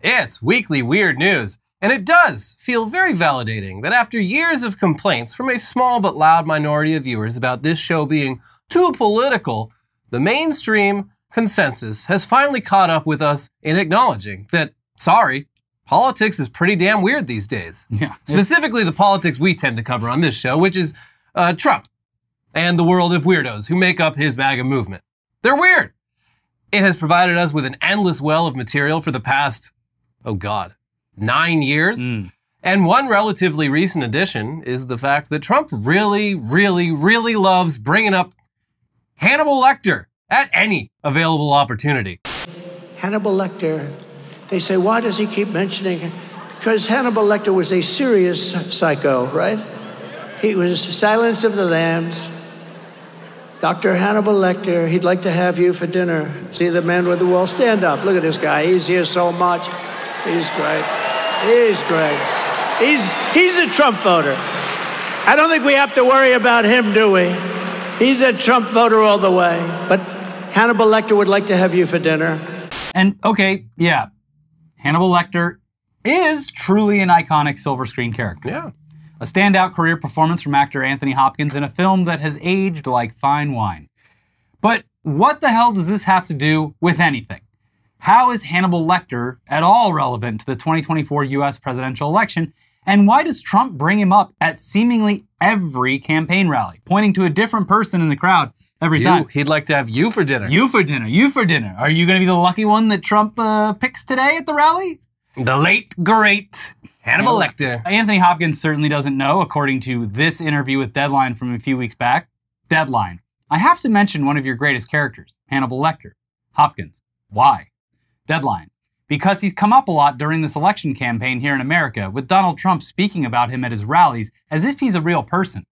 It's weekly weird news, and it does feel very validating that after years of complaints from a small but loud minority of viewers about this show being too political, the mainstream consensus has finally caught up with us in acknowledging that, sorry, politics is pretty damn weird these days. Yeah, specifically the politics we tend to cover on this show, which is Trump and the world of weirdos who make up his MAGA movement. They're weird. It has provided us with an endless well of material for the past, 9 years. And one relatively recent addition is the fact that Trump really, really, really loves bringing up Hannibal Lecter at any available opportunity. Hannibal Lecter, they say, why does he keep mentioning it? Because Hannibal Lecter was a serious psycho, right? He was Silence of the Lambs. Dr. Hannibal Lecter, he'd like to have you for dinner. See the man with the wall? Stand up. Look at this guy. He's here so much. He's great. He's great. He's a Trump voter. I don't think we have to worry about him, do we? He's a Trump voter all the way. But Hannibal Lecter would like to have you for dinner. And okay, yeah, Hannibal Lecter is truly an iconic silver screen character. Yeah. A standout career performance from actor Anthony Hopkins in a film that has aged like fine wine. But what the hell does this have to do with anything? How is Hannibal Lecter at all relevant to the 2024 US presidential election? And why does Trump bring him up at seemingly every campaign rally, pointing to a different person in the crowd every time? He'd like to have you for dinner. You for dinner, you for dinner. Are you going to be the lucky one that Trump picks today at the rally? The late, great Hannibal Lecter. Anthony Hopkins certainly doesn't know, according to this interview with Deadline from a few weeks back. Deadline. I have to mention one of your greatest characters, Hannibal Lecter. Hopkins. Why? Deadline. Because he's come up a lot during this election campaign here in America, with Donald Trump speaking about him at his rallies as if he's a real person.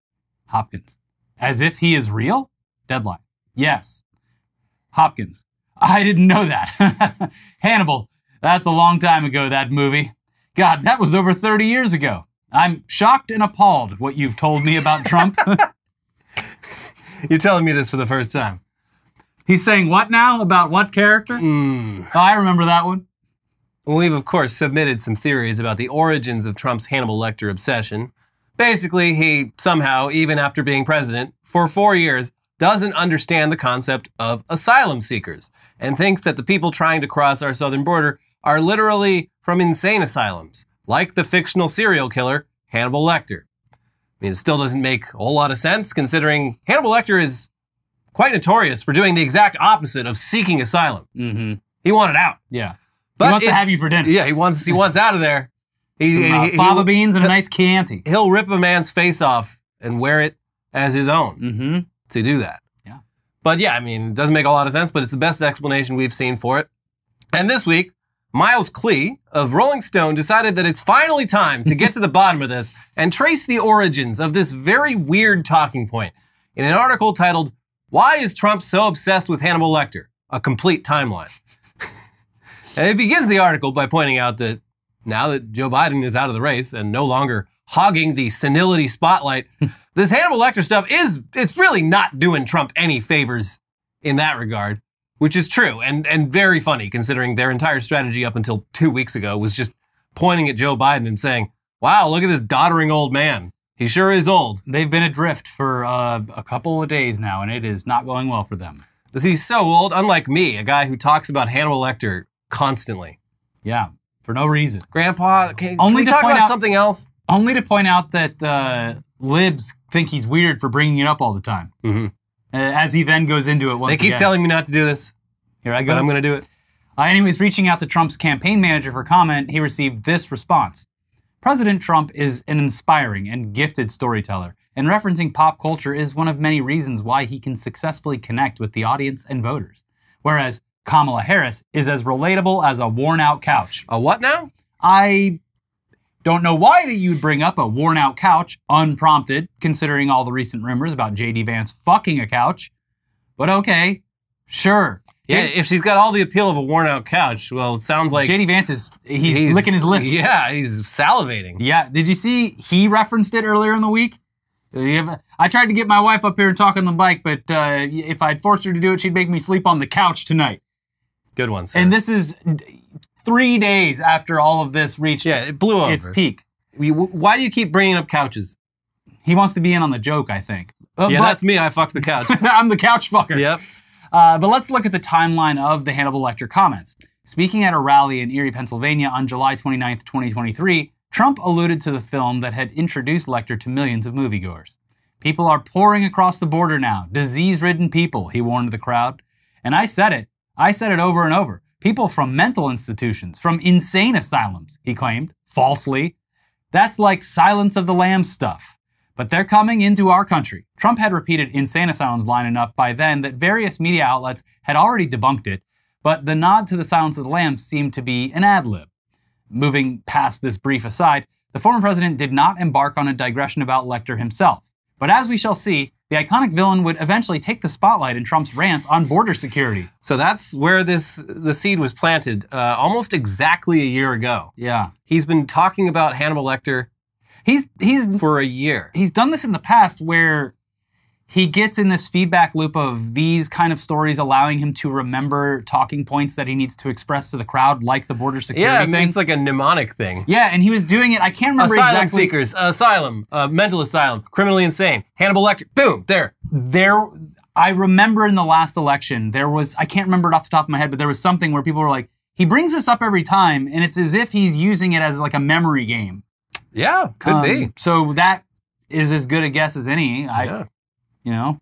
Hopkins. As if he is real? Deadline. Yes. Hopkins. I didn't know that. Hannibal. That's a long time ago, that movie. God, that was over 30 years ago. I'm shocked and appalled what you've told me about Trump. You're telling me this for the first time. He's saying what now? About what character? Oh, I remember that one. We've, of course, submitted some theories about the origins of Trump's Hannibal Lecter obsession. Basically, he somehow, even after being president for 4 years, doesn't understand the concept of asylum seekers and thinks that the people trying to cross our southern border are literally from insane asylums, like the fictional serial killer Hannibal Lecter. I mean, it still doesn't make a whole lot of sense, considering Hannibal Lecter is quite notorious for doing the exact opposite of seeking asylum. He wanted out. Yeah. But he wants to have you for dinner. Yeah, he wants out of there. Fava beans and a nice Chianti. He'll rip a man's face off and wear it as his own to do that. Yeah. But yeah, I mean, it doesn't make a lot of sense, but it's the best explanation we've seen for it. And this week, Miles Klee of Rolling Stone decided that it's finally time to get to the bottom of this and trace the origins of this very weird talking point in an article titled, "Why is Trump so obsessed with Hannibal Lecter? A complete timeline." And it begins the article by pointing out that now that Joe Biden is out of the race and no longer hogging the senility spotlight, this Hannibal Lecter stuff it's really not doing Trump any favors in that regard, which is true and very funny considering their entire strategy up until 2 weeks ago was just pointing at Joe Biden and saying, wow, look at this doddering old man. He sure is old. They've been adrift for a couple of days now, and it is not going well for them. He's so old, unlike me, a guy who talks about Hannibal Lecter constantly. Yeah, for no reason. Grandpa, can we talk about something else? Only to point out that libs think he's weird for bringing it up all the time. As he then goes into it once again. They keep telling me not to do this. Here I go. But I'm going to do it. Anyways, reaching out to Trump's campaign manager for comment, he received this response. President Trump is an inspiring and gifted storyteller, and referencing pop culture is one of many reasons why he can successfully connect with the audience and voters. Whereas Kamala Harris is as relatable as a worn-out couch. A what now? I don't know why that you'd bring up a worn-out couch unprompted, considering all the recent rumors about J.D. Vance fucking a couch. But okay, sure. Yeah, if she's got all the appeal of a worn-out couch, well, it sounds like J.D. Vance is, he's licking his lips. Yeah, he's salivating. Yeah, did you see he referenced it earlier in the week? I tried to get my wife up here and talk on the bike, but if I'd forced her to do it, she'd make me sleep on the couch tonight. Good one, sir. And this is 3 days after all of this reached it blew over. its peak. Why do you keep bringing up couches? He wants to be in on the joke, I think. Yeah, that's me. I fucked the couch. I'm the couch fucker. Yep. But let's look at the timeline of the Hannibal Lecter comments. Speaking at a rally in Erie, Pennsylvania on July 29th, 2023, Trump alluded to the film that had introduced Lecter to millions of moviegoers. People are pouring across the border now. Disease-ridden people, he warned the crowd. And I said it. I said it over and over. People from mental institutions, from insane asylums, he claimed, falsely. That's like Silence of the Lambs stuff. But they're coming into our country. Trump had repeated insane asylums line enough by then that various media outlets had already debunked it, but the nod to the Silence of the Lambs seemed to be an ad-lib. Moving past this brief aside, the former president did not embark on a digression about Lecter himself. But as we shall see, the iconic villain would eventually take the spotlight in Trump's rants on border security. So that's where the seed was planted almost exactly a year ago. Yeah. He's been talking about Hannibal Lecter He's for a year. He's done this in the past where he gets in this feedback loop of these kind of stories allowing him to remember talking points that he needs to express to the crowd, like the border security thing. It's like a mnemonic thing. Yeah, and he was doing it, I can't remember asylum exactly. Seekers, asylum, mental asylum, criminally insane, Hannibal Lecter, boom, there. I remember in the last election, I can't remember it off the top of my head, but there was something where people were like, he brings this up every time, and it's as if he's using it as like a memory game. Yeah, could be. So that is as good a guess as any. You know?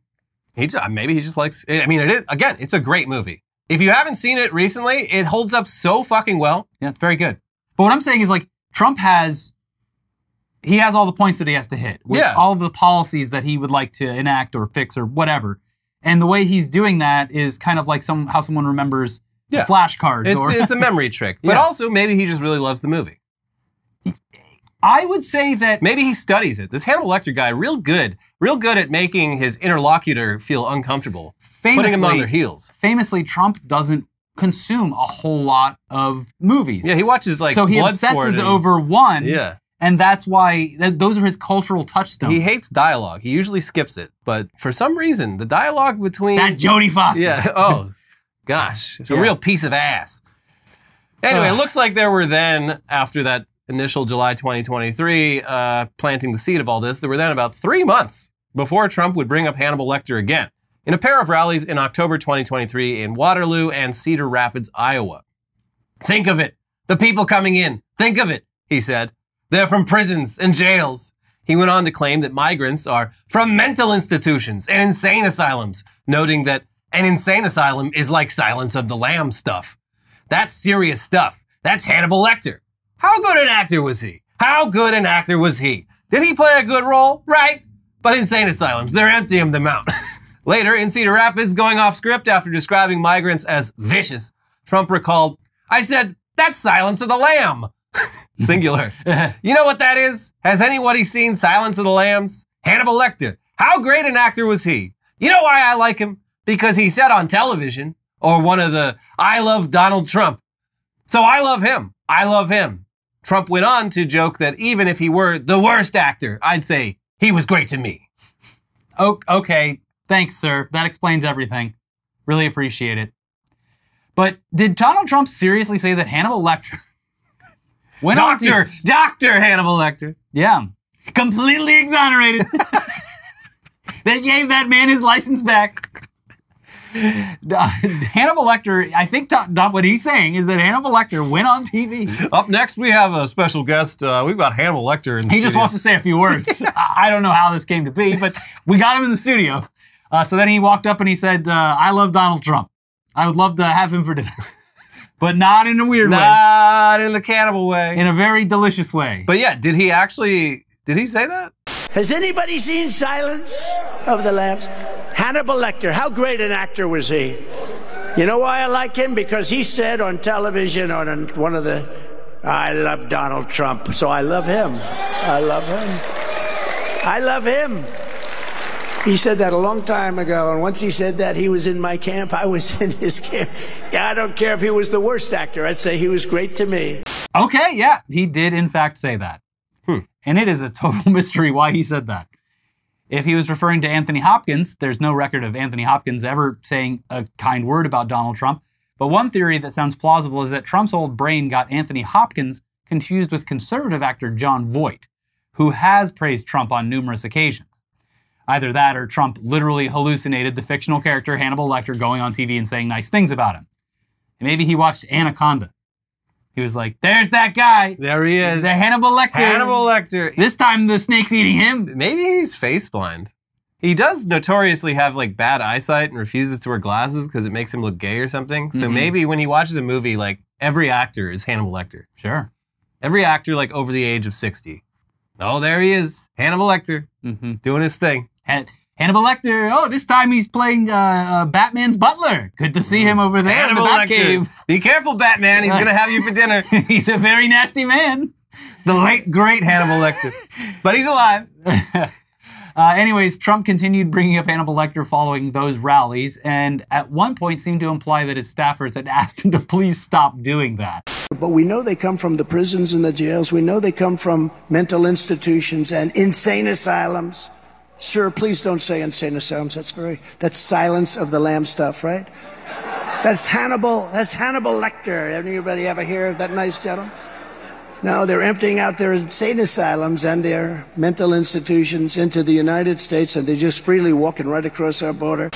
Maybe he just likes, I mean, it is, again, it's a great movie. If you haven't seen it recently, it holds up so fucking well. Yeah, it's very good. But what I'm saying is like, Trump has all the points that he has to hit. With all of the policies that he would like to enact or fix or whatever. And the way he's doing that is kind of like how someone remembers the flashcards. It's a memory trick. But also, maybe he just really loves the movie. I would say that maybe he studies it. This Hannibal Lecter guy, real good at making his interlocutor feel uncomfortable, putting him on their heels. Famously, Trump doesn't consume a whole lot of movies. Yeah, he watches like so he obsesses over one. Yeah, and that's why those are his cultural touchstones. He hates dialogue. He usually skips it, but for some reason, the dialogue between that Jodie Foster. Yeah. Oh, gosh, it's a real piece of ass. Anyway, it looks like there were then after that initial July 2023, planting the seed of all this, there were then about 3 months before Trump would bring up Hannibal Lecter again in a pair of rallies in October 2023 in Waterloo and Cedar Rapids, Iowa. Think of it. The people coming in. Think of it, he said. They're from prisons and jails. He went on to claim that migrants are from mental institutions and insane asylums, noting that an insane asylum is like Silence of the Lambs stuff. That's serious stuff. That's Hannibal Lecter. How good an actor was he? How good an actor was he? Did he play a good role? Right. But insane asylums, they're emptying them out. Later, in Cedar Rapids, going off script after describing migrants as vicious, Trump recalled, I said, that's Silence of the Lamb. Singular. You know what that is? Has anybody seen Silence of the Lambs? Hannibal Lecter. How great an actor was he? You know why I like him? Because he said on television, or one of the, I love Donald Trump. So I love him. I love him. Trump went on to joke that even if he were the worst actor, I'd say he was great to me. Okay, thanks, sir. That explains everything. Really appreciate it. But did Donald Trump seriously say that Hannibal Lecter went Dr. Hannibal Lecter. Yeah. Completely exonerated. They gave that man his license back. Hannibal Lecter, I think what he's saying is that Hannibal Lecter went on TV. Up next, we have a special guest. We've got Hannibal Lecter in the studio. He just wants to say a few words. I don't know how this came to be, but we got him in the studio. So then he walked up and he said, I love Donald Trump. I would love to have him for dinner. But not in a weird way. Not in the cannibal way. In a very delicious way. But yeah, did he say that? Has anybody seen Silence of the Lambs? Hannibal Lecter, how great an actor was he? You know why I like him? Because he said on television, on one of the, I love Donald Trump, so I love him. I love him. I love him. He said that a long time ago, and once he said that, he was in my camp. I was in his camp. Yeah, I don't care if he was the worst actor. I'd say he was great to me. Okay, yeah, he did in fact say that. And it is a total mystery why he said that. If he was referring to Anthony Hopkins, there's no record of Anthony Hopkins ever saying a kind word about Donald Trump. But one theory that sounds plausible is that Trump's old brain got Anthony Hopkins confused with conservative actor Jon Voight, who has praised Trump on numerous occasions. Either that or Trump literally hallucinated the fictional character Hannibal Lecter going on TV and saying nice things about him. And maybe he watched Anaconda. He was like, there's that guy. There he is. The Hannibal Lecter. Hannibal Lecter. This time the snake's eating him. Maybe he's face blind. He does notoriously have like bad eyesight and refuses to wear glasses because it makes him look gay or something. So maybe when he watches a movie, like every actor is Hannibal Lecter. Sure. Every actor like over the age of 60. Oh, there he is. Hannibal Lecter doing his thing. Hannibal Lecter, oh, this time he's playing Batman's butler. Good to see him over there Hannibal in the Lecter. Batcave. Be careful, Batman. He's going to have you for dinner. He's a very nasty man. The late, great Hannibal Lecter. But he's alive. Anyways, Trump continued bringing up Hannibal Lecter following those rallies, and at one point seemed to imply that his staffers had asked him to please stop doing that. But we know they come from the prisons and the jails. We know they come from mental institutions and insane asylums. Sir, please don't say insane asylums. That's Silence of the Lamb stuff, right? That's Hannibal Lecter. Anybody ever hear of that nice gentleman? No, they're emptying out their insane asylums and their mental institutions into the United States, and they're just freely walking right across our border.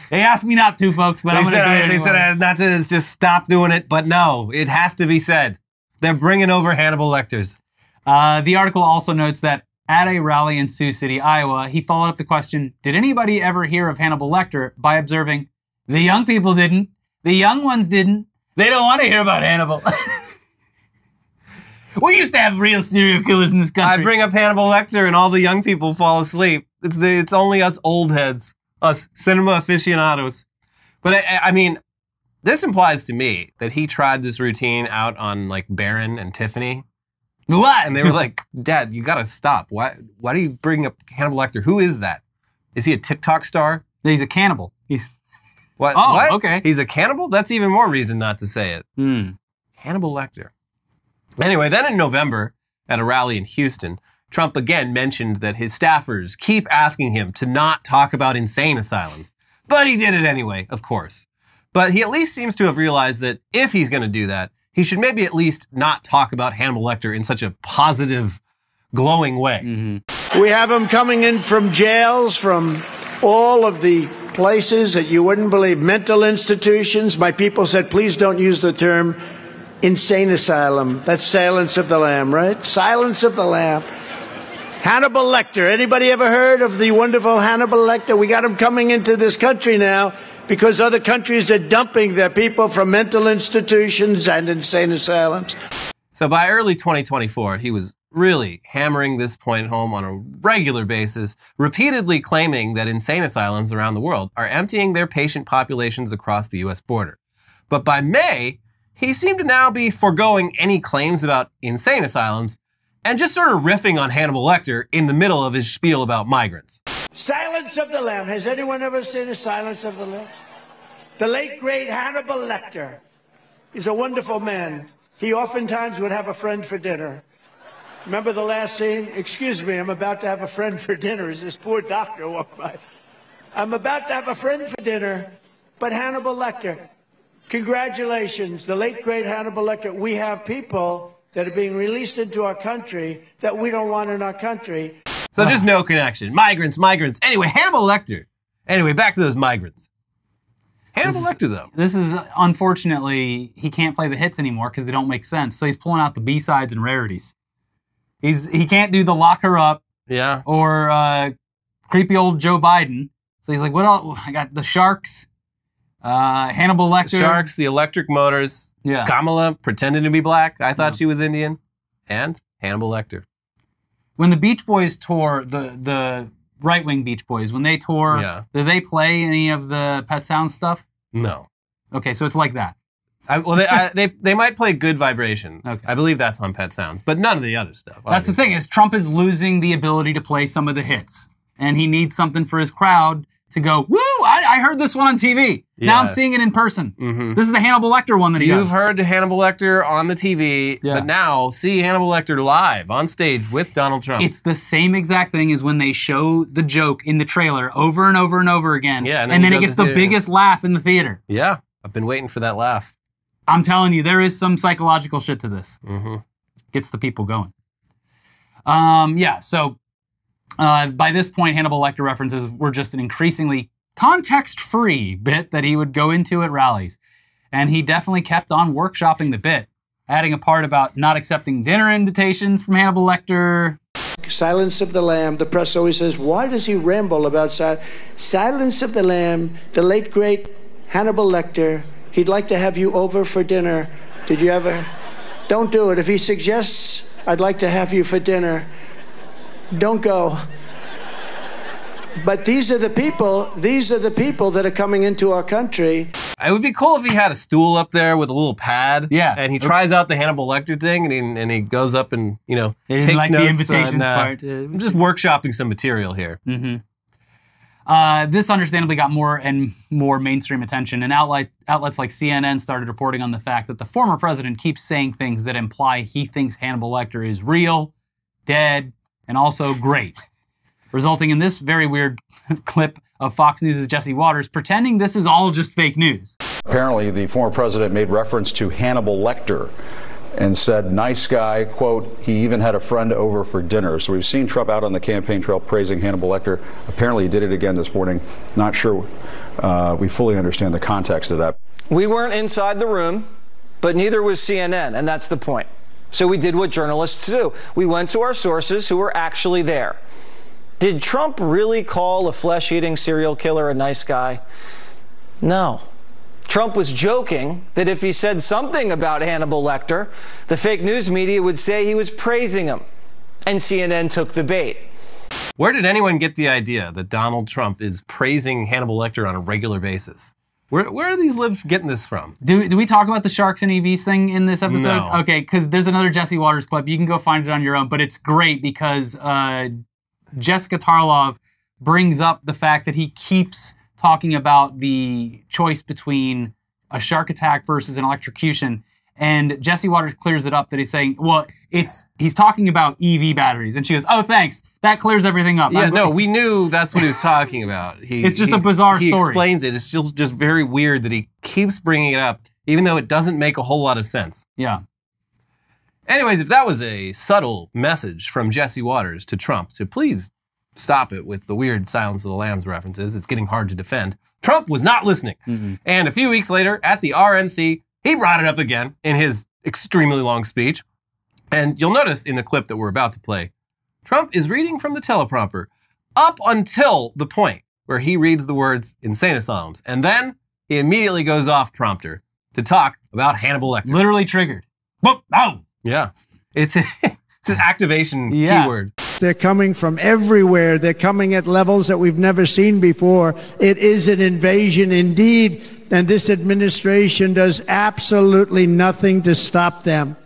They asked me not to, folks, but I'm going to do it anyway. They said not to just stop doing it, but no, it has to be said. They're bringing over Hannibal Lecters. The article also notes that at a rally in Sioux City, Iowa, he followed up the question, did anybody ever hear of Hannibal Lecter, by observing, the young people didn't, the young ones didn't, they don't want to hear about Hannibal. We used to have real serial killers in this country. I bring up Hannibal Lecter and all the young people fall asleep. It's only us old heads, us cinema aficionados. But I mean, this implies to me that he tried this routine out on like Barron and Tiffany. What? And they were like, Dad, you gotta stop. Why do you bring up Hannibal Lecter? Who is that? Is he a TikTok star? He's a cannibal. What? Oh, what? okay. He's a cannibal? That's even more reason not to say it. Hannibal Lecter. Anyway, then in November, at a rally in Houston, Trump again mentioned that his staffers keep asking him to not talk about insane asylums. But he did it anyway, of course. But he at least seems to have realized that if he's going to do that, he should maybe at least not talk about Hannibal Lecter in such a positive, glowing way. We have them coming in from jails, from all of the places that you wouldn't believe, mental institutions. My people said, please don't use the term insane asylum. That's Silence of the Lamb, right? Silence of the Lamb. Hannibal Lecter. Anybody ever heard of the wonderful Hannibal Lecter? We got him coming into this country now because other countries are dumping their people from mental institutions and insane asylums. So by early 2024, he was really hammering this point home on a regular basis, repeatedly claiming that insane asylums around the world are emptying their patient populations across the US border. But by May, he seemed to now be foregoing any claims about insane asylums and just sort of riffing on Hannibal Lecter in the middle of his spiel about migrants. Silence of the Lamb. Has anyone ever seen a Silence of the Lamb? The late, great Hannibal Lecter is a wonderful man. He oftentimes would have a friend for dinner. Remember the last scene? Excuse me, I'm about to have a friend for dinner as this poor doctor walked by. I'm about to have a friend for dinner, but Hannibal Lecter, congratulations, the late, great Hannibal Lecter. We have people that are being released into our country that we don't want in our country. So just no connection. Migrants. Anyway, Hannibal Lecter. Anyway, back to those migrants. Hannibal Lecter, though. This is, unfortunately, he can't play the hits anymore because they don't make sense. So he's pulling out the B-sides and rarities. He can't do the lock her up. Yeah. Or creepy old Joe Biden. So he's like, what else? I got the Sharks. Hannibal Lecter. The Sharks, the Electric Motors. Yeah. Kamala pretending to be black. I thought she was Indian. And Hannibal Lecter. When the Beach Boys tour, the right-wing Beach Boys, when they tour, do they play any of the Pet Sounds stuff? No. Okay, so it's like that. They might play Good Vibrations. Okay. I believe that's on Pet Sounds, but none of the other stuff. That's the thing, is Trump is losing the ability to play some of the hits. And he needs something for his crowd to go, woo, I heard this one on TV. Yeah. Now I'm seeing it in person. This is the Hannibal Lecter one that he does. You've heard Hannibal Lecter on the TV, but now see Hannibal Lecter live on stage with Donald Trump. It's the same exact thing as when they show the joke in the trailer over and over and over again. Yeah, and then it gets the biggest laugh in the theater. Yeah. I've been waiting for that laugh. I'm telling you, there is some psychological shit to this. Mm-hmm. Gets the people going. So by this point, Hannibal Lecter references were just an increasingly context-free bit that he would go into at rallies. And he definitely kept on workshopping the bit, adding a part about not accepting dinner invitations from Hannibal Lecter. Silence of the Lamb. The press always says, why does he ramble about Silence of the Lamb? The late, great Hannibal Lecter. He'd like to have you over for dinner. Did you ever? Don't do it. If he suggests, I'd like to have you for dinner, don't go. But these are the people that are coming into our country. It would be cool if he had a stool up there with a little pad. Yeah. And he tries out the Hannibal Lecter thing, and he goes up and, takes like notes. The invitations part. I'm just workshopping some material here. Mm-hmm. This understandably got more and more mainstream attention, and outlets like CNN started reporting on the fact that the former president keeps saying things that imply he thinks Hannibal Lecter is real, dead, and also great, resulting in this very weird clip of Fox News' Jesse Waters pretending this is all just fake news. Apparently, the former president made reference to Hannibal Lecter and said, nice guy, quote, he even had a friend over for dinner. So we've seen Trump out on the campaign trail praising Hannibal Lecter. Apparently he did it again this morning. Not sure we fully understand the context of that. We weren't inside the room, but neither was CNN, and that's the point. So we did what journalists do. We went to our sources who were actually there. Did Trump really call a flesh-eating serial killer a nice guy? No. Trump was joking that if he said something about Hannibal Lecter, the fake news media would say he was praising him, and CNN took the bait. Where did anyone get the idea that Donald Trump is praising Hannibal Lecter on a regular basis? Where are these libs getting this from? Do we talk about the sharks and EVs thing in this episode? No. Okay, because there's another Jesse Waters clip. You can go find it on your own, but it's great because Jessica Tarlov brings up the fact that he keeps talking about the choice between a shark attack versus an electrocution. And Jesse Waters clears it up that he's saying, well, he's talking about EV batteries. And she goes, oh, thanks. That clears everything up. Yeah, no, we knew that's what he was talking about. It's just a bizarre story. He explains it. It's still just very weird that he keeps bringing it up, even though it doesn't make a whole lot of sense. Yeah. Anyways, if that was a subtle message from Jesse Waters to Trump to please stop it with the weird Silence of the Lambs references, it's getting hard to defend, Trump was not listening. Mm-hmm. And a few weeks later at the RNC, he brought it up again in his extremely long speech. And you'll notice in the clip that we're about to play, Trump is reading from the teleprompter up until the point where he reads the words insane asylums. And then he immediately goes off prompter to talk about Hannibal Lecter. Literally triggered. Boop, oh! Yeah. It's an activation keyword. They're coming from everywhere. They're coming at levels that we've never seen before. It is an invasion indeed, and this administration does absolutely nothing to stop them.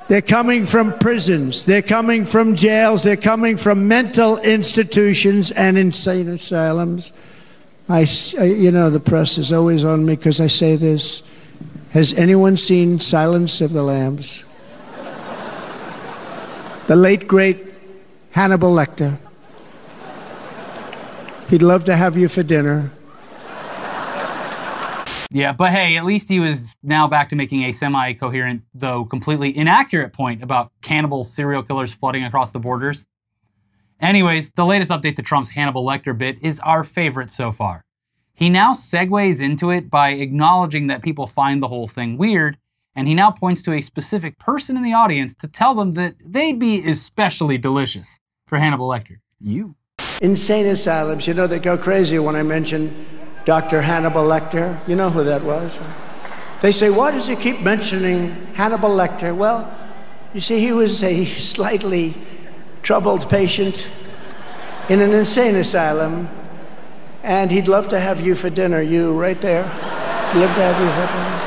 They're coming from prisons. They're coming from jails. They're coming from mental institutions and insane asylums. The press is always on me because I say this. Has anyone seen Silence of the Lambs? The late, great Hannibal Lecter. He'd love to have you for dinner. Yeah, but hey, at least he was now back to making a semi-coherent, though completely inaccurate point about cannibal serial killers flooding across the borders. Anyways, the latest update to Trump's Hannibal Lecter bit is our favorite so far. He now segues into it by acknowledging that people find the whole thing weird, and he now points to a specific person in the audience to tell them that they'd be especially delicious for Hannibal Lecter. You. Insane asylums. You know, they go crazy when I mention Dr. Hannibal Lecter. You know who that was? They say, why does he keep mentioning Hannibal Lecter? Well, you see, he was a slightly troubled patient in an insane asylum, and he'd love to have you for dinner. You right there. He'd love to have you for dinner.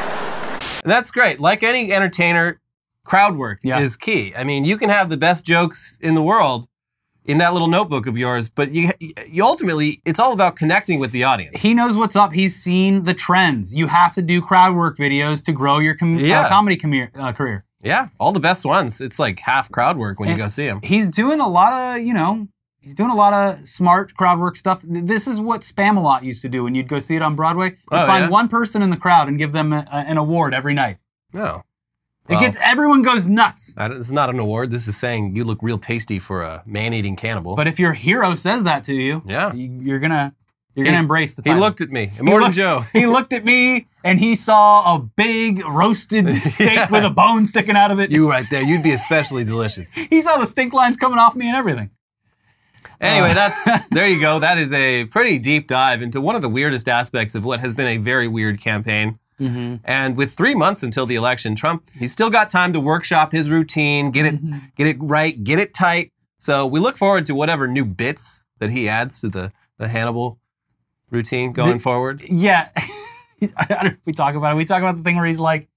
And that's great. Like any entertainer, crowd work is key. I mean, you can have the best jokes in the world in that little notebook of yours, but you ultimately, it's all about connecting with the audience. He knows what's up. He's seen the trends. You have to do crowd work videos to grow your comedy career. Yeah, all the best ones. It's like half crowd work when you go see him. He's doing a lot of, He's doing a lot of smart crowd work stuff. This is what Spam-A-Lot used to do when you'd go see it on Broadway. You'd find one person in the crowd and give them an award every night. Oh. Well, everyone goes nuts. This is not an award. This is saying you look real tasty for a man-eating cannibal. But if your hero says that to you, you're gonna embrace the title. He looked at me. Immortal Joe. He looked at me and he saw a big roasted steak with a bone sticking out of it. You right there. You'd be especially delicious. He saw the stink lines coming off me and everything. Anyway, there you go. That is a pretty deep dive into one of the weirdest aspects of what has been a very weird campaign. Mm-hmm. And with 3 months until the election, Trump, he's still got time to workshop his routine, get it right, get it tight. So we look forward to whatever new bits that he adds to the Hannibal routine going forward. Yeah. I don't know if we talk about it. We talk about the thing where he's like,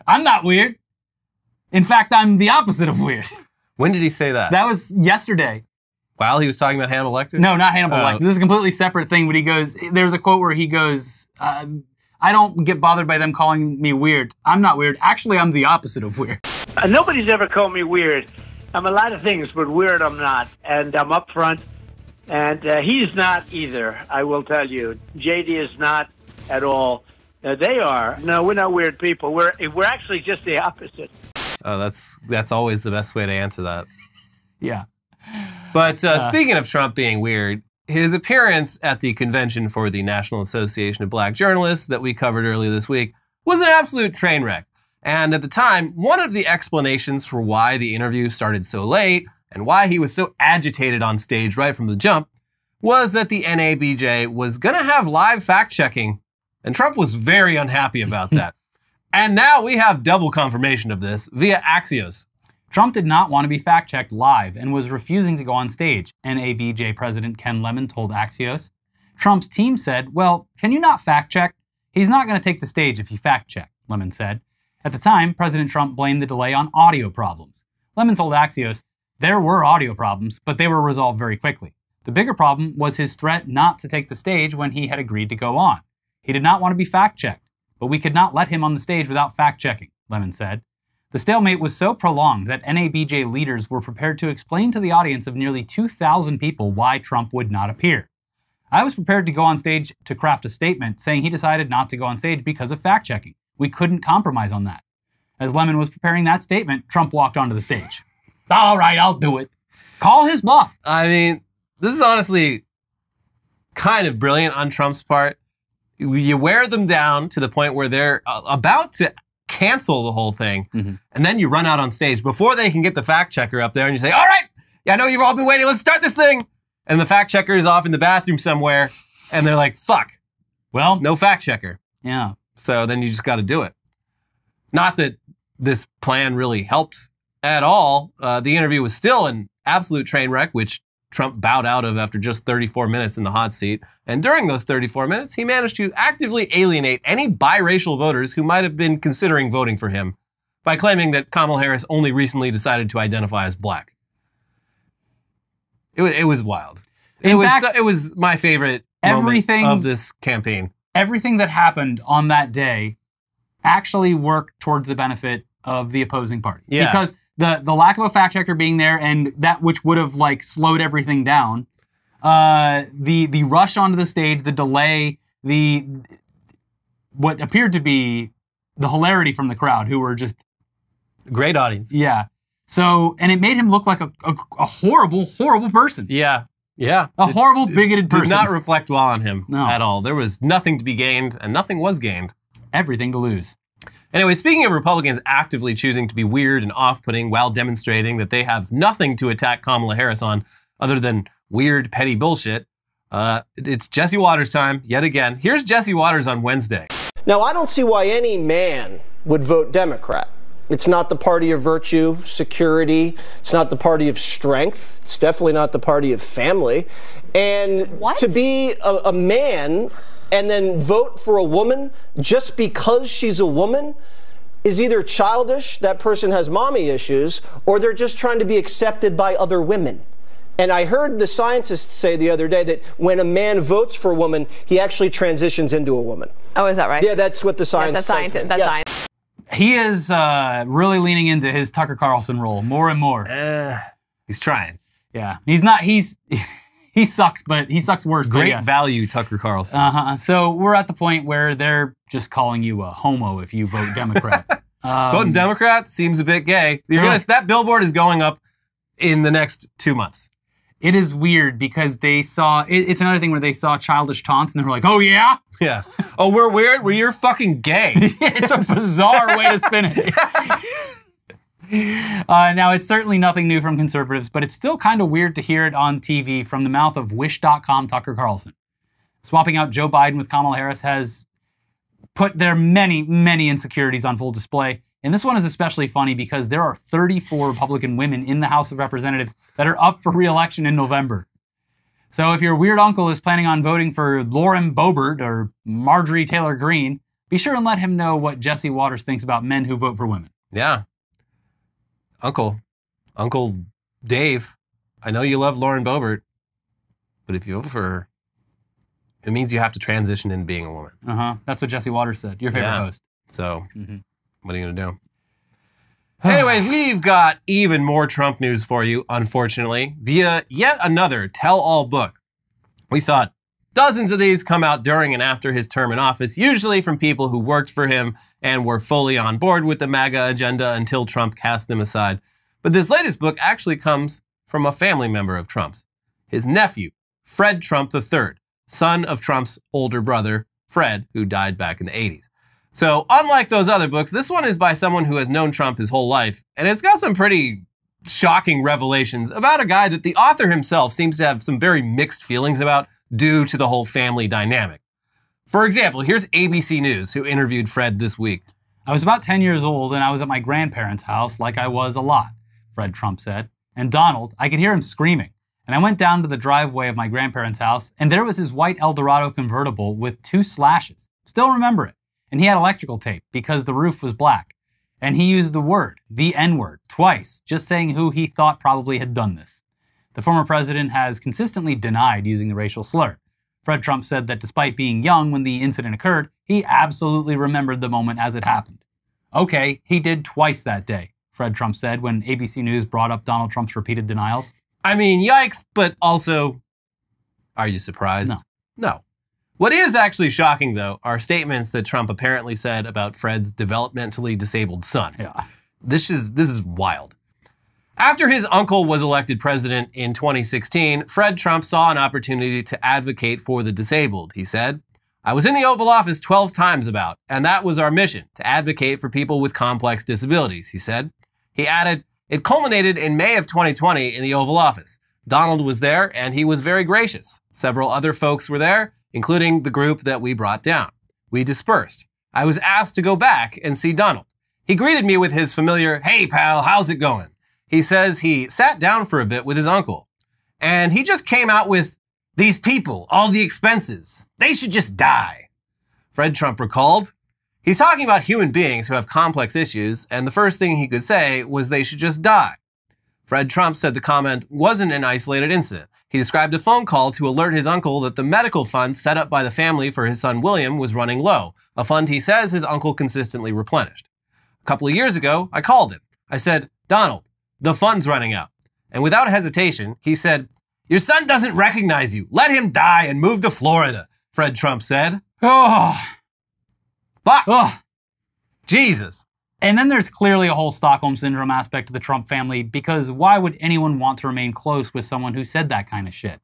I'm not weird. In fact, I'm the opposite of weird. When did he say that? That was yesterday. While he was talking about Hannibal Lecter? No, not Hannibal Lecter. This is a completely separate thing, but he goes, there's a quote where he goes, I don't get bothered by them calling me weird. I'm not weird. Actually, I'm the opposite of weird. Nobody's ever called me weird. I'm a lot of things, but weird I'm not. And I'm up front. And he's not either, I will tell you. JD is not at all. They are. No, we're not weird people. We're actually just the opposite. Oh, that's always the best way to answer that. Yeah. But speaking of Trump being weird, his appearance at the convention for the National Association of Black Journalists that we covered earlier this week was an absolute train wreck. And at the time, one of the explanations for why the interview started so late and why he was so agitated on stage right from the jump was that the NABJ was going to have live fact-checking, and Trump was very unhappy about that. And now we have double confirmation of this via Axios. Trump did not want to be fact-checked live and was refusing to go on stage, NABJ President Ken Lemon told Axios. Trump's team said, well, can you not fact-check? He's not going to take the stage if you fact-check, Lemon said. At the time, President Trump blamed the delay on audio problems. Lemon told Axios, there were audio problems, but they were resolved very quickly. The bigger problem was his threat not to take the stage when he had agreed to go on. He did not want to be fact-checked, but we could not let him on the stage without fact-checking, Lemon said. The stalemate was so prolonged that NABJ leaders were prepared to explain to the audience of nearly 2,000 people why Trump would not appear. I was prepared to go on stage to craft a statement saying he decided not to go on stage because of fact-checking. We couldn't compromise on that. As Lemon was preparing that statement, Trump walked onto the stage. All right, I'll do it. Call his bluff. I mean, this is honestly kind of brilliant on Trump's part. You wear them down to the point where they're about to cancel the whole thing, and then you run out on stage before they can get the fact checker up there and you say, all right, yeah, I know you've all been waiting, let's start this thing. And the fact checker is off in the bathroom somewhere and they're like, fuck, well, no fact checker. Yeah. So then you just got to do it. Not that this plan really helped at all. The interview was still an absolute train wreck, which Trump bowed out of after just 34 minutes in the hot seat. And during those 34 minutes, he managed to actively alienate any biracial voters who might have been considering voting for him by claiming that Kamala Harris only recently decided to identify as black. It was wild. It was my favorite moment of this campaign. Everything that happened on that day actually worked towards the benefit of the opposing party. Yeah. Because the lack of a fact checker being there and that which would have like slowed everything down, the rush onto the stage, the delay, what appeared to be the hilarity from the crowd who were just great audience. Yeah. So, and it made him look like a horrible, horrible person. Yeah. Yeah. A horrible, bigoted person. Did not reflect well on him at all. There was nothing to be gained and nothing was gained. Everything to lose. Anyway, speaking of Republicans actively choosing to be weird and off-putting while demonstrating that they have nothing to attack Kamala Harris on other than weird, petty bullshit, it's Jesse Watters time yet again. Here's Jesse Watters on Wednesday. Now, I don't see why any man would vote Democrat. It's not the party of virtue, security. It's not the party of strength. It's definitely not the party of family. And to be a man and then vote for a woman just because she's a woman is either childish, that person has mommy issues, or they're just trying to be accepted by other women. And I heard the scientists say the other day that when a man votes for a woman, he actually transitions into a woman. Oh, is that right? Yeah, that's what the science says. That's science. He is really leaning into his Tucker Carlson role more and more. He's trying. Yeah, he's not. He sucks, but he sucks worse. Great value, Tucker Carlson. So we're at the point where they're just calling you a homo if you vote Democrat. Voting Democrat seems a bit gay. That billboard is going up in the next 2 months. It is weird because they saw, it's another thing where they saw childish taunts and they were like, oh yeah? Yeah. Oh, we're weird? Well, you're fucking gay. It's a bizarre way to spin it. Now, it's certainly nothing new from conservatives, but it's still kind of weird to hear it on TV from the mouth of Wish.com Tucker Carlson. Swapping out Joe Biden with Kamala Harris has put their many, many insecurities on full display. And this one is especially funny because there are 34 Republican women in the House of Representatives that are up for re-election in November. So if your weird uncle is planning on voting for Lauren Boebert or Marjorie Taylor Greene, be sure and let him know what Jesse Waters thinks about men who vote for women. Yeah. Uncle Dave, I know you love Lauren Boebert, but if you vote for her, it means you have to transition into being a woman. That's what Jesse Waters said, your favorite host. So, what are you going to do? Anyways, we've got even more Trump news for you, unfortunately, via yet another tell-all book. We saw dozens of these come out during and after his term in office, usually from people who worked for him and were fully on board with the MAGA agenda until Trump cast them aside. But this latest book actually comes from a family member of Trump's, his nephew, Fred Trump III, son of Trump's older brother, Fred, who died back in the 80s. So unlike those other books, this one is by someone who has known Trump his whole life, and it's got some pretty shocking revelations about a guy that the author himself seems to have some very mixed feelings about due to the whole family dynamic. For example, here's ABC News, who interviewed Fred this week. I was about 10 years old and I was at my grandparents' house like I was a lot, Fred Trump said. And Donald, I could hear him screaming. And I went down to the driveway of my grandparents' house, and there was his white Eldorado convertible with 2 slashes. Still remember it. And he had electrical tape because the roof was black. And he used the word, the N-word, twice, just saying who he thought probably had done this. The former president has consistently denied using the racial slur. Fred Trump said that despite being young when the incident occurred, he absolutely remembered the moment as it happened. Okay, he did twice that day, Fred Trump said when ABC News brought up Donald Trump's repeated denials. I mean, yikes, but also, are you surprised? No. What is actually shocking, though, are statements that Trump apparently said about Fred's developmentally disabled son. Yeah. This is wild. After his uncle was elected president in 2016, Fred Trump saw an opportunity to advocate for the disabled. He said, I was in the Oval Office 12 times about, and that was our mission, to advocate for people with complex disabilities, he said. He added, it culminated in May of 2020 in the Oval Office. Donald was there, and he was very gracious. Several other folks were there, including the group that we brought down. We dispersed. I was asked to go back and see Donald. He greeted me with his familiar, hey pal, how's it going? He says he sat down for a bit with his uncle, and he just came out with, these people, all the expenses, they should just die. Fred Trump recalled, he's talking about human beings who have complex issues, and the first thing he could say was they should just die. Fred Trump said the comment wasn't an isolated incident. He described a phone call to alert his uncle that the medical fund set up by the family for his son William was running low, a fund he says his uncle consistently replenished. A couple of years ago, I called him. I said, Donald, the fund's running out. And without hesitation, he said, your son doesn't recognize you. Let him die and move to Florida, Fred Trump said. Oh. Fuck. Oh. Jesus. And then there's clearly a whole Stockholm Syndrome aspect to the Trump family, because why would anyone want to remain close with someone who said that kind of shit?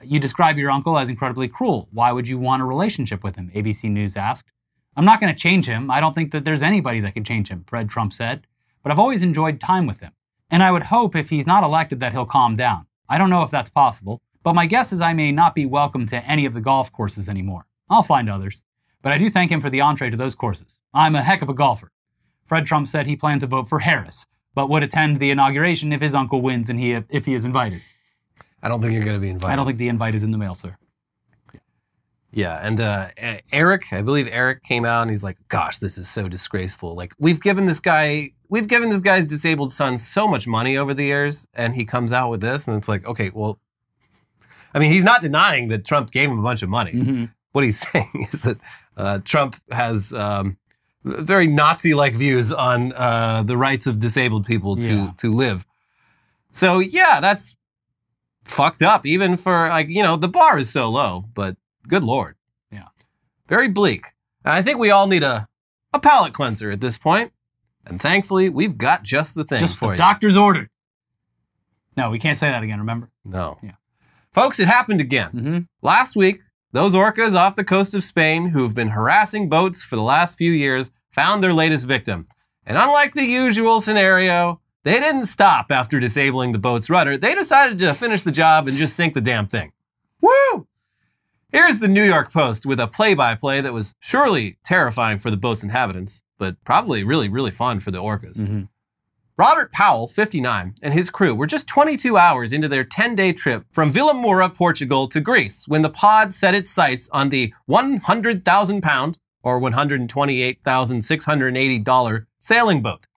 You describe your uncle as incredibly cruel. Why would you want a relationship with him? ABC News asked. I'm not going to change him. I don't think that there's anybody that can change him, Fred Trump said. But I've always enjoyed time with him. And I would hope if he's not elected that he'll calm down. I don't know if that's possible, but my guess is I may not be welcome to any of the golf courses anymore. I'll find others. But I do thank him for the entree to those courses. I'm a heck of a golfer. Fred Trump said he planned to vote for Harris, but would attend the inauguration if his uncle wins and if he is invited. I don't think you're going to be invited. I don't think the invite is in the mail, sir. Yeah, and Eric, I believe Eric came out and he's like, gosh, this is so disgraceful. Like, we've given this guy's disabled son so much money over the years, and he comes out with this, and it's like, okay, well, I mean, he's not denying that Trump gave him a bunch of money. Mm-hmm. What he's saying is that Trump has very Nazi-like views on the rights of disabled people to live. So yeah, that's fucked up, even for, like, you know, the bar is so low, but good Lord. Yeah. Very bleak. And I think we all need a palate cleanser at this point. And thankfully, we've got just the thing Just for the you. doctor's order. No, we can't say that again, remember? No. Yeah. Folks, it happened again. Mm-hmm. Last week, those orcas off the coast of Spain who have been harassing boats for the last few years found their latest victim. And unlike the usual scenario, they didn't stop after disabling the boat's rudder. They decided to finish the job and just sink the damn thing. Woo! Here's the New York Post with a play-by-play that was surely terrifying for the boat's inhabitants, but probably really, really fun for the orcas. Mm-hmm. Robert Powell, 59, and his crew were just 22 hours into their 10-day trip from Vilamoura, Portugal to Greece when the pod set its sights on the 100,000-pound, or $128,680 sailing boat.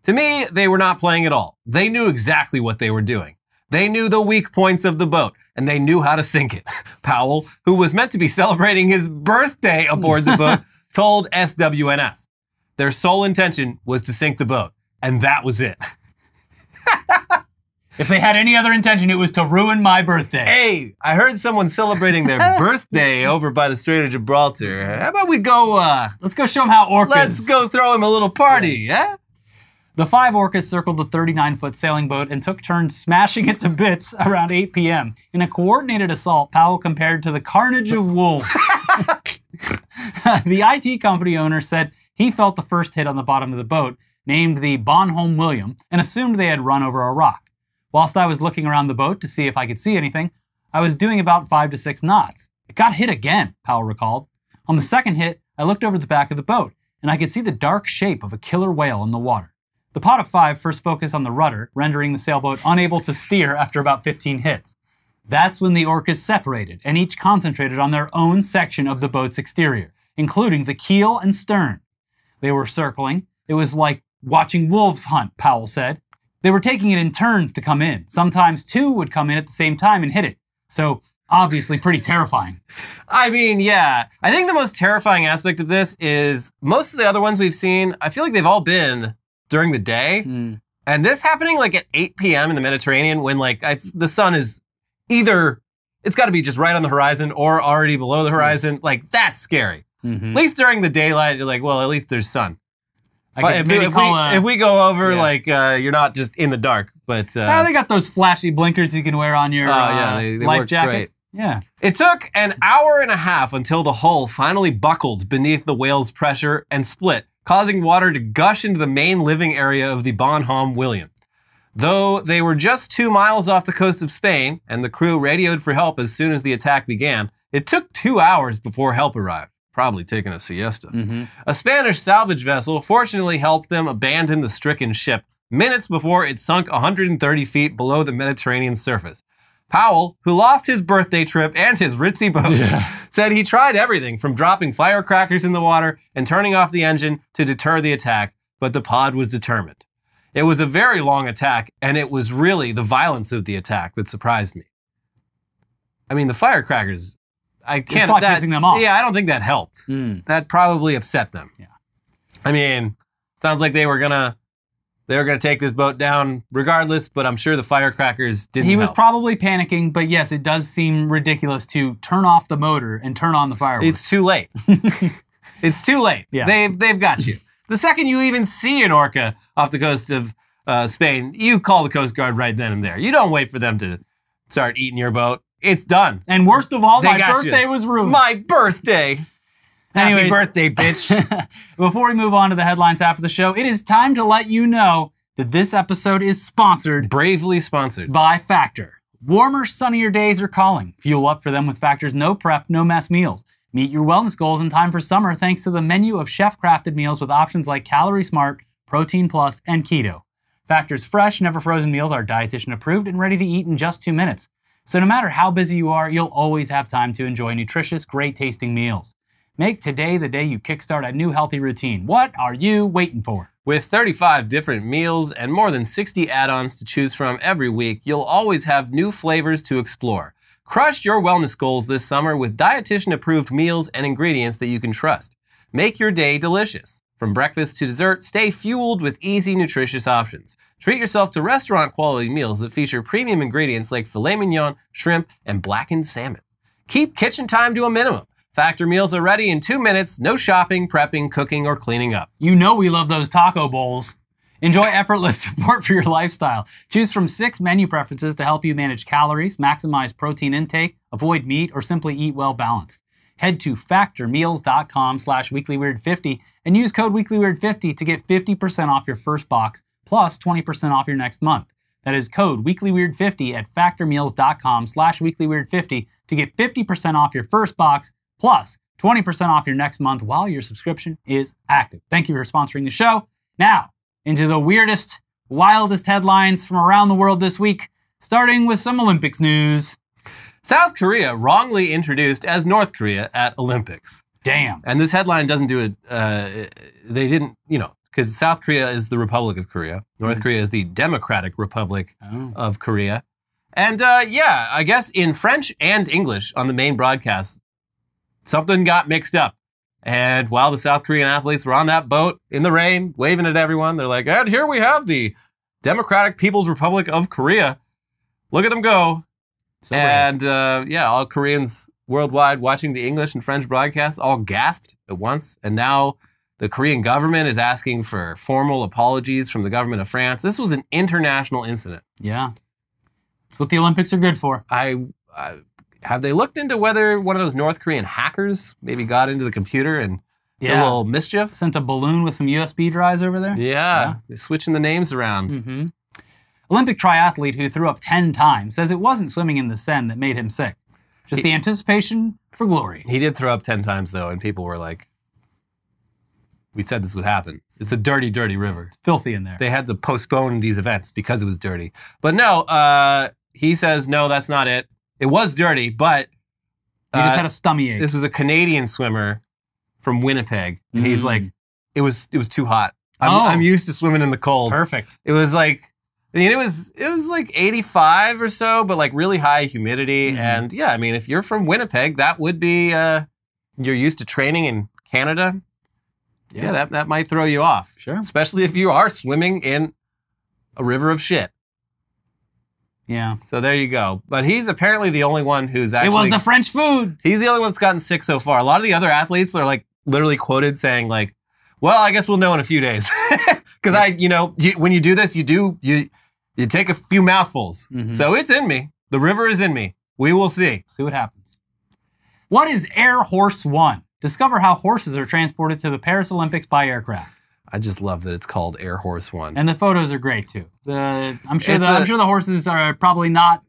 To me, they were not playing at all. They knew exactly what they were doing. They knew the weak points of the boat, and they knew how to sink it. Powell, who was meant to be celebrating his birthday aboard the boat, told SWNS. Their sole intention was to sink the boat. And that was it. If they had any other intention, it was to ruin my birthday. Hey, I heard someone celebrating their birthday over by the Strait of Gibraltar. How about we go, Let's go show them how orcas... let's go throw him a little party, yeah? The 5 orcas circled the 39-foot sailing boat and took turns smashing it to bits around 8 p.m. In a coordinated assault Powell compared to the carnage of wolves. The IT company owner said he felt the first hit on the bottom of the boat, named the Bonhomme William, and assumed they had run over a rock. Whilst I was looking around the boat to see if I could see anything, I was doing about 5 to 6 knots. It got hit again, Powell recalled. On the second hit, I looked over the back of the boat, and I could see the dark shape of a killer whale in the water. The pod of 5 first focused on the rudder, rendering the sailboat unable to steer after about 15 hits. That's when the orcas separated, and each concentrated on their own section of the boat's exterior, including the keel and stern. They were circling. It was like watching wolves hunt, Powell said. They were taking it in turns to come in. Sometimes 2 would come in at the same time and hit it. So, obviously pretty terrifying. I mean, yeah. I think the most terrifying aspect of this is most of the other ones we've seen, I feel like they've all been during the day. Mm. And this happening like at 8 p.m. in the Mediterranean when like the sun is either, it's got to be just right on the horizon or already below the horizon. Like, that's scary. Mm-hmm. At least during the daylight, you're like, well, at least there's sun. But If we go over, yeah. like, you're not just in the dark. But they got those flashy blinkers you can wear on your they life work jacket. great. Yeah. It took an hour and a half until the hull finally buckled beneath the whale's pressure and split, causing water to gush into the main living area of the Bonhomme William. Though they were just 2 miles off the coast of Spain, and the crew radioed for help as soon as the attack began, it took 2 hours before help arrived. Probably taking a siesta. Mm-hmm. A Spanish salvage vessel fortunately helped them abandon the stricken ship minutes before it sunk 130 feet below the Mediterranean surface. Powell, who lost his birthday trip and his ritzy boat, said he tried everything from dropping firecrackers in the water and turning off the engine to deter the attack, but the pod was determined. It was a very long attack, and it was really the violence of the attack that surprised me. I mean, the firecrackers... I can't. Pissing them off. Yeah, I don't think that helped. Mm. That probably upset them. Yeah. I mean, sounds like they were gonna take this boat down regardless, but I'm sure the firecrackers didn't. He was help. probably panicking, but yes, it does seem ridiculous to turn off the motor and turn on the fireworks. It's too late. It's too late. Yeah. They've got you. The second you even see an orca off the coast of Spain, you call the Coast Guard right then and there. You don't wait for them to start eating your boat. It's done. And worst of all, They my got birthday you. was ruined. My birthday. Happy Anyways. birthday, bitch. Before we move on to the headlines after the show, it is time to let you know that this episode is sponsored Bravely sponsored. by Factor. Warmer, sunnier days are calling. Fuel up for them with Factor's no prep, no mess meals. Meet your wellness goals in time for summer thanks to the menu of chef-crafted meals with options like Calorie Smart, Protein Plus, and Keto. Factor's fresh, never frozen meals are dietitian approved and ready to eat in just 2 minutes. So no matter how busy you are, you'll always have time to enjoy nutritious, great-tasting meals. Make today the day you kickstart a new healthy routine. What are you waiting for? With 35 different meals and more than 60 add-ons to choose from every week, you'll always have new flavors to explore. Crush your wellness goals this summer with dietitian-approved meals and ingredients that you can trust. Make your day delicious. From breakfast to dessert, stay fueled with easy, nutritious options. Treat yourself to restaurant-quality meals that feature premium ingredients like filet mignon, shrimp, and blackened salmon. Keep kitchen time to a minimum. Factor meals are ready in 2 minutes, no shopping, prepping, cooking, or cleaning up. You know we love those taco bowls. Enjoy effortless support for your lifestyle. Choose from 6 menu preferences to help you manage calories, maximize protein intake, avoid meat, or simply eat well balanced. Head to factormeals.com/weeklyweird50 and use code weeklyweird50 to get 50% off your first box plus 20% off your next month. That is code weeklyweird50 at factormeals.com/weeklyweird50 to get 50% off your first box plus 20% off your next month while your subscription is active. Thank you for sponsoring the show. Now, into the weirdest, wildest headlines from around the world this week, starting with some Olympics news. South Korea wrongly introduced as North Korea at Olympics. Damn. And this headline doesn't do it, they didn't, because South Korea is the Republic of Korea. North Korea is the Democratic Republic of Korea. And I guess in French and English on the main broadcast, something got mixed up. And while the South Korean athletes were on that boat in the rain, waving at everyone, they're like, and here we have the Democratic People's Republic of Korea. Look at them go. So and all Koreans worldwide watching the English and French broadcasts all gasped at once. And now the Korean government is asking for formal apologies from the government of France. This was an international incident. Yeah. That's what the Olympics are good for. Have they looked into whether one of those North Korean hackers maybe got into the computer and did a little mischief? Sent a balloon with some USB drives over there? Yeah. They're switching the names around. Mm-hmm. Olympic triathlete who threw up 10 times says it wasn't swimming in the Seine that made him sick. Just the anticipation for glory. He did throw up 10 times, though, and people were like, we said this would happen. It's a dirty, dirty river. It's filthy in there. They had to postpone these events because it was dirty. But no, he says, no, that's not it. It was dirty, but... He just had a stomach ache. This was a Canadian swimmer from Winnipeg. And he's like, it was too hot. I'm used to swimming in the cold. Perfect. It was like... it was like 85 or so, but like really high humidity. And yeah, I mean, if you're from Winnipeg, that would be, you're used to training in Canada. Yeah, that might throw you off. Sure. Especially if you are swimming in a river of shit. Yeah. So there you go. But he's apparently the ononly one who's actually... It was the French food. He's the only one that's gotten sick so far. A lot of the other athletes are like literally quoted saying like, well, I guess we'll know in a few days. Because when you do this, you take a few mouthfuls. So it's in me. The river is in me. We will see. See what happens. What is Air Horse One? Discover how horses are transported to the Paris Olympics by aircraft. I just love that it's called Air Horse One. And the photos are great too. I'm sure the horses are probably not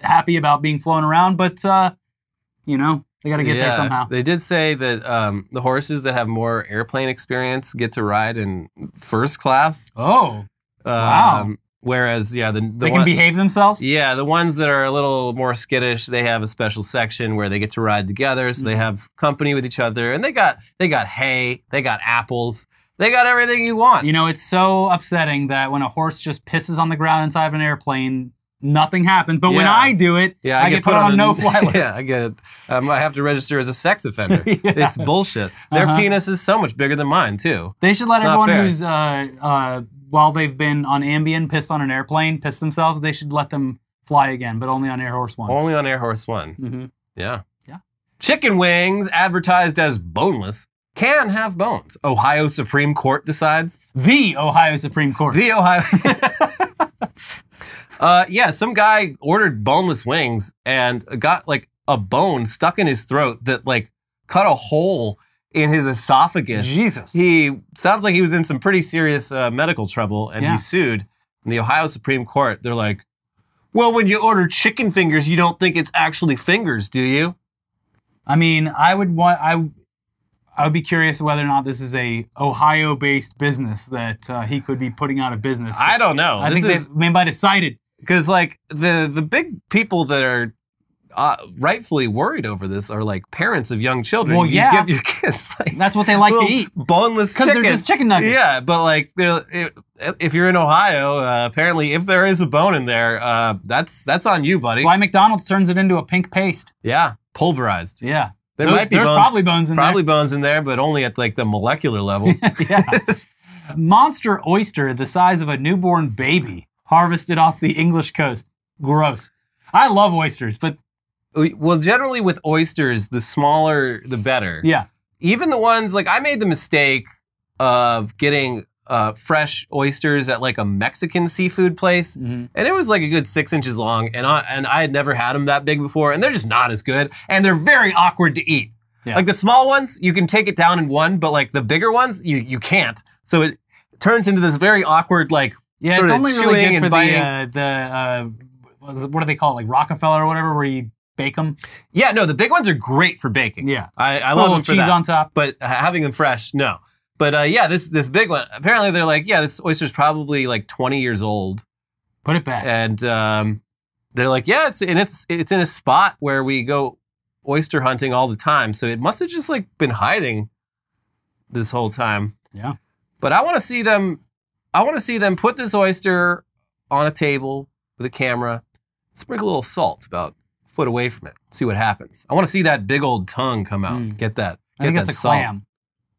happy about being flown around, but they got to get there somehow. They did say that the horses that have more airplane experience get to ride in first class. Oh, wow. Whereas, they can behave themselves? Yeah, the ones that are a little more skittish, they have a special section where they get to ride together, so they have company with each other, and they got hay, they got apples, they got everything you want. It's so upsetting that when a horse just pisses on the ground inside of an airplane, nothing happens. But when I do it, I get put on a no-fly list. Yeah, I get it. I have to register as a sex offender. It's bullshit. Their penis is so much bigger than mine, too. They should let everyone who's, while they've been on Ambien, pissed on an airplane, piss themselves, they should let them fly again, but only on Air Horse One. Only on Air Horse One. Yeah. Chicken wings, advertised as boneless, can have bones. Ohio Supreme Court decides. The Ohio Supreme Court. The Ohio... some guy ordered boneless wings and got like a bone stuck in his throat that like cut a hole in his esophagus. Jesus. He sounds like he was in some pretty serious medical trouble and he sued. In the Ohio Supreme Court, they're like, well, when you order chicken fingers, you don't think it's actually fingers, do you? I mean, I would be curious whether or not this is a Ohio-based business that he could be putting out of business. I don't know. I think they might have decided. Because like the big people that are rightfully worried over this are like parents of young children. Well, you give your kids like that's what they like to eat, boneless chicken. Because they're just chicken nuggets. Yeah, but like if you're in Ohio, apparently if there is a bone in there, that's on you, buddy. That's why McDonald's turns it into a pink paste. Yeah, pulverized. Yeah. There's probably bones in there. Probably bones in there, but only at like the molecular level. Yeah. Monster oyster the size of a newborn baby harvested off the English coast. Gross. I love oysters, but... Well, generally with oysters, the smaller, the better. Yeah. Even the ones, like I made the mistake of getting fresh oysters at like a Mexican seafood place. And it was like a good 6 inches long. And I had never had them that big before. And they're just not as good. And they're very awkward to eat. Yeah. Like the small ones, you can take it down in one. But like the bigger ones, you can't. So it turns into this very awkward, like, yeah, it's only really good for what do they call it? Like Rockefeller or whatever, where you bake them? Yeah, no, the big ones are great for baking. Yeah. I love them for cheese that. on top. But having them fresh, no. But yeah, this big one, apparently they're like, yeah, this oyster's probably like 20 years old. Put it back. And they're like, yeah, it's in a spot where we go oyster hunting all the time. So it must have just like been hiding this whole time. Yeah. But I want to see them put this oyster on a table with a camera, sprinkle a little salt about a foot away from it, see what happens. I want to see that big old tongue come out. Get that. I think that's a salt. clam.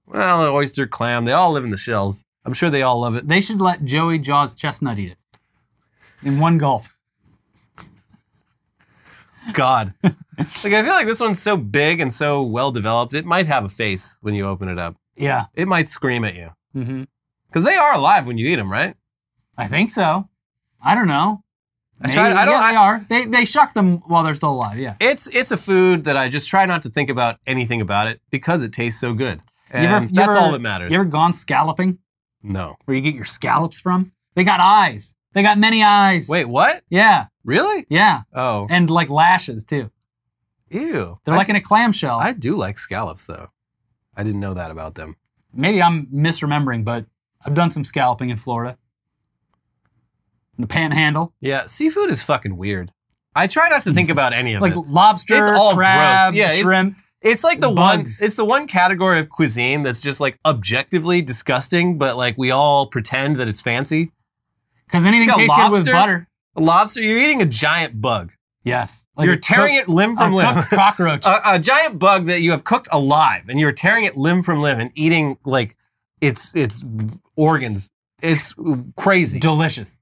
Well, an oyster, clam, they all live in the shells. I'm sure they all love it. They should let Joey Jaws Chestnut eat it in one gulp. God. Like, I feel like this one's so big and so well developed, it might have a face when you open it up. Yeah. It might scream at you. Because they are alive when you eat them, right? I think so. I don't know. They are. They shuck them while they're still alive, yeah. It's a food that I just try not to think about anything about it because it tastes so good. And that's all that matters. You ever gone scalloping? No. Where you get your scallops from? They got eyes. They got many eyes. Wait, what? Yeah. Really? Yeah. Oh. And like lashes too. Ew. They're like in a clamshell. I do like scallops though. I didn't know that about them. Maybe I'm misremembering, but I've done some scalloping in Florida. The Panhandle. Yeah, seafood is fucking weird. I try not to think about any of like it. Like lobster, it's all crab, gross. Yeah, shrimp. It's like the bugs. It's the one category of cuisine that's just like objectively disgusting, but like we all pretend that it's fancy. Because anything tastes good with butter. A lobster, you're eating a giant bug. Yes. Like you're tearing it limb from limb. Cooked cockroach. A giant bug that you have cooked alive, and you're tearing it limb from limb and eating like its organs. It's crazy. Delicious.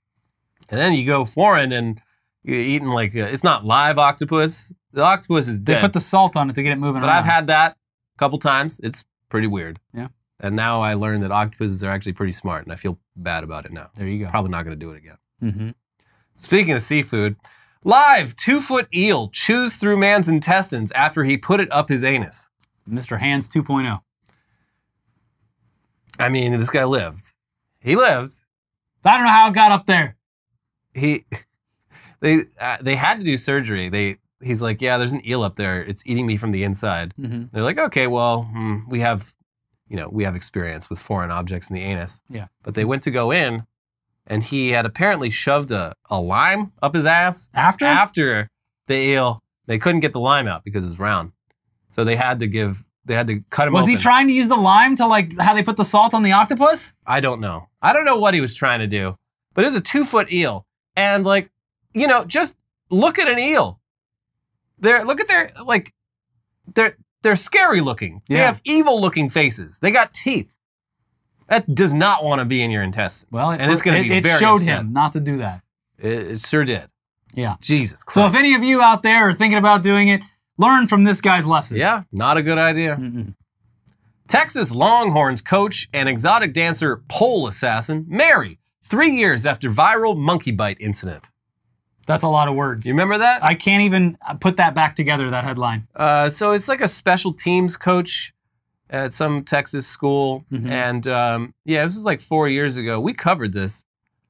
And then you go foreign and you're eating like, it's not live octopus. The octopus is dead. They put the salt on it to get it moving But around. I've had that a couple times. It's pretty weird. Yeah. And now I learned that octopuses are actually pretty smart, and I feel bad about it now. There you go. Probably not going to do it again. Speaking of seafood, live 2-foot eel chews through man's intestines after he put it up his anus. Mr. Hands 2.0. I mean, this guy lived. He lived. I don't know how it got up there. They had to do surgery. He's like, yeah, there's an eel up there. It's eating me from the inside. They're like, okay, well, we have experience with foreign objects in the anus. Yeah. But they went to go in, and he had apparently shoved a lime up his ass. After the eel. They couldn't get the lime out because it was round. So they had to cut him open. Was he trying to use the lime to like how they put the salt on the octopus? I don't know. I don't know what he was trying to do. But it was a 2-foot eel. And like, just look at an eel. They're scary looking. They have evil looking faces. They got teeth. That does not want to be in your intestine. Well, it's going to be very It showed upset. him not to do that. It sure did. Yeah. Jesus Christ. So if any of you out there are thinking about doing it, learn from this guy's lesson. Yeah, not a good idea. Texas Longhorns coach and exotic dancer pole assassin marry 3 years after viral monkey bite incident. That's a lot of words. You remember that? I can't even put that back together, that headline. So it's like a special teams coach at some Texas school. And this was like 4 years ago. We covered this.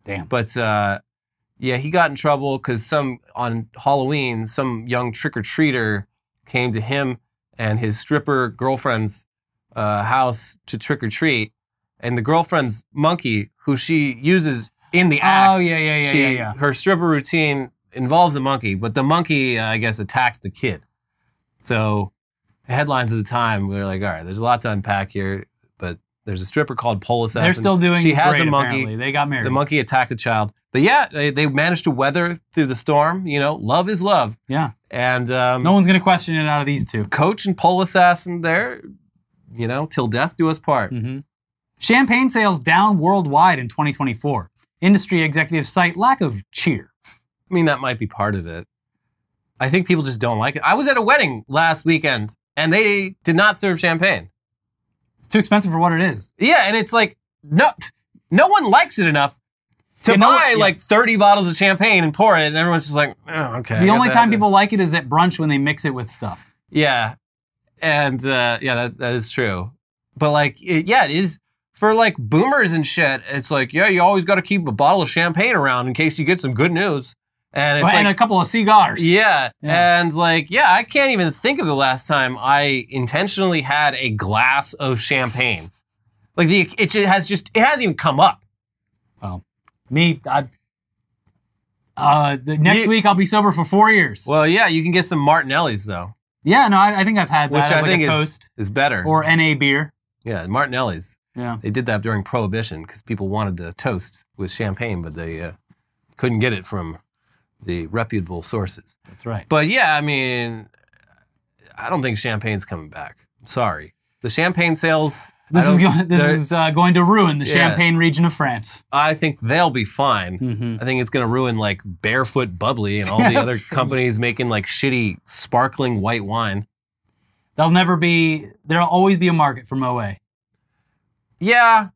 Damn. But he got in trouble because on Halloween, some young trick-or-treater came to him and his stripper girlfriend's house to trick-or-treat. And the girlfriend's monkey, who she uses in the act. Oh, yeah. Her stripper routine involves a monkey, but the monkey, I guess, attacked the kid. So the headlines at the time, we were like, all right, there's a lot to unpack here, but there's a stripper called Pole Assassin. They're still doing She has great, a monkey. apparently. They got married. The monkey attacked a child. But yeah, they managed to weather through the storm. Love is love. Yeah. And no one's going to question it out of these two. Coach and Pole Assassin there, till death do us part. Champagne sales down worldwide in 2024. Industry executives cite lack of cheer. I mean, that might be part of it. I think people just don't like it. I was at a wedding last weekend, and they did not serve champagne. It's too expensive for what it is. Yeah, and it's like, no one likes it enough to buy like 30 bottles of champagne and pour it, and everyone's just like, oh, okay. The only time people like it is at brunch when they mix it with stuff. Yeah, and that is true. But like, it is for like boomers and shit. It's like, yeah, you always got to keep a bottle of champagne around in case you get some good news. And it's and a couple of cigars. Yeah. And like, I can't even think of the last time I intentionally had a glass of champagne. Like it hasn't even come up. Well, me, next week I'll be sober for 4 years. Well, yeah, you can get some Martinelli's though. Yeah, no, I think I've had that. Which I think a toast is better. Or NA beer. Yeah, Martinelli's. Yeah. They did that during Prohibition because people wanted to toast with champagne, but they couldn't get it from the reputable sources. That's right. But yeah, I mean, I don't think champagne's coming back. I'm sorry. The champagne sales... This is going to ruin the Champagne region of France. I think they'll be fine. Mm-hmm. I think it's going to ruin like Barefoot Bubbly and all the other companies making like shitty sparkling white wine. There'll always be a market for Moet. Yeah.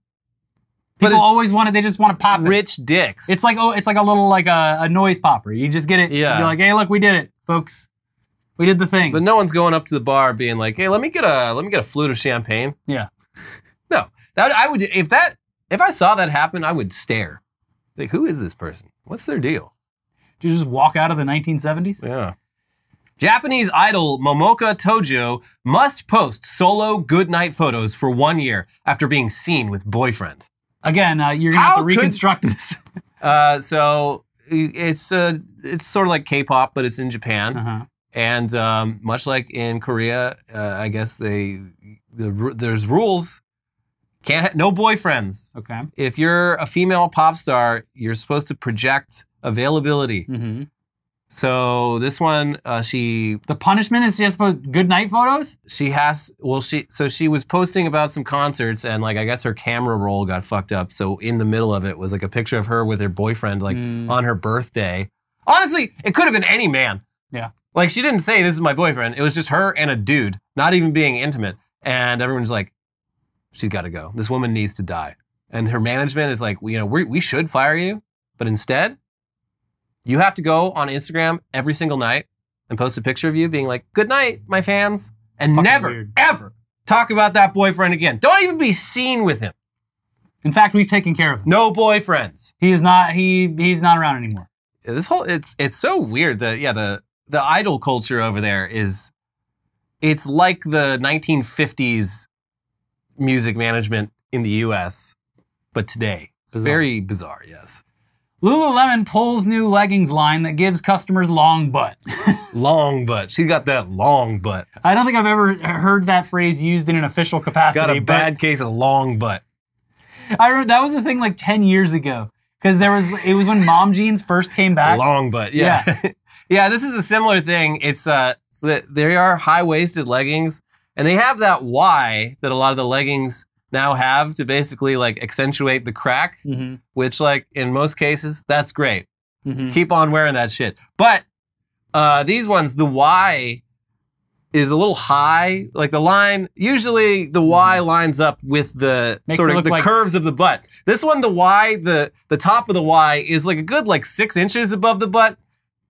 People always want it. They just want to pop it. Rich dicks. It's like a little like a noise popper. You just get it. Yeah. You're like, hey, look, we did it, folks. We did the thing. But no one's going up to the bar being like, hey, let me get a flute of champagne. Yeah. No, I would if I saw that happen, I would stare. Like, who is this person? What's their deal? Did you just walk out of the 1970s? Yeah. Japanese idol Momoka Tojo must post solo goodnight photos for 1 year after being seen with boyfriend. Again, you're gonna have to reconstruct this. So it's sort of like K-pop, but it's in Japan, and much like in Korea, I guess there's rules. No boyfriends. Okay. If you're a female pop star, you're supposed to project availability. Mm-hmm. So this one, the punishment is just supposed good night photos. She was posting about some concerts, and like I guess her camera roll got fucked up. So in the middle of it was like a picture of her with her boyfriend, like on her birthday. Honestly, it could have been any man. Yeah. Like she didn't say this is my boyfriend. It was just her and a dude, not even being intimate. And everyone's like, she's got to go. This woman needs to die. And her management is like, we should fire you, but instead, you have to go on Instagram every single night and post a picture of you being like, good night, my fans, and never, ever talk about that boyfriend again. Don't even be seen with him. In fact, we've taken care of him. No boyfriends. He's not around anymore. It's so weird that, the idol culture over there it's like the 1950s music management in the US, but today. It's very bizarre, yes. Lululemon pulls new leggings line that gives customers long butt. Long butt. She got that long butt. I don't think I've ever heard that phrase used in an official capacity. Got a bad case of long butt. I remember that was a thing like 10 years ago. Because it was when mom jeans first came back. Long butt, yeah. Yeah, this is a similar thing. It's they are high-waisted leggings, and they have that Y that a lot of the leggings now have to basically like accentuate the crack, which like in most cases, that's great. Keep on wearing that shit. But these ones, the Y is a little high. Like the line, usually the Y lines up with the sort of the curves of the butt. This one, the Y, the top of the Y is like a good like 6 inches above the butt.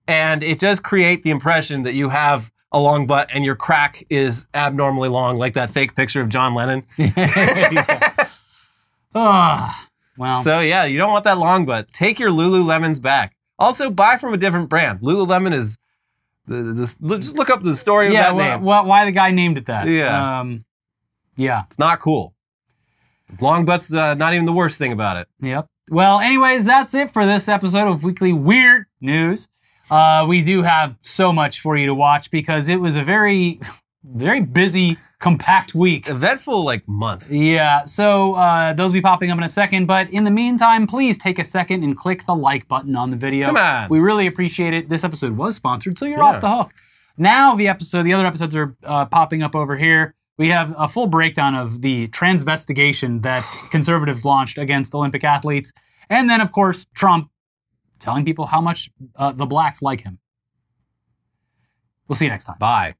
And it does create the impression that you have a long butt and your crack is abnormally long, like that fake picture of John Lennon. Well. So yeah, you don't want that long butt. Take your Lululemons back. Also, buy from a different brand. Lululemon is just look up the story of that name. Why the guy named it that? Yeah. Yeah. It's not cool. Long butt's not even the worst thing about it. Yep. Well, anyways, that's it for this episode of Weekly Weird News. We do have so much for you to watch because it was a very, very busy, compact week. Eventful, like, month. Yeah, so those will be popping up in a second. But in the meantime, please take a second and click the like button on the video. Come on. We really appreciate it. This episode was sponsored, so you're off the hook. Now the other episodes are popping up over here. We have a full breakdown of the transvestigation that conservatives launched against Olympic athletes. And then, of course, Trump telling people how much the blacks like him. We'll see you next time. Bye.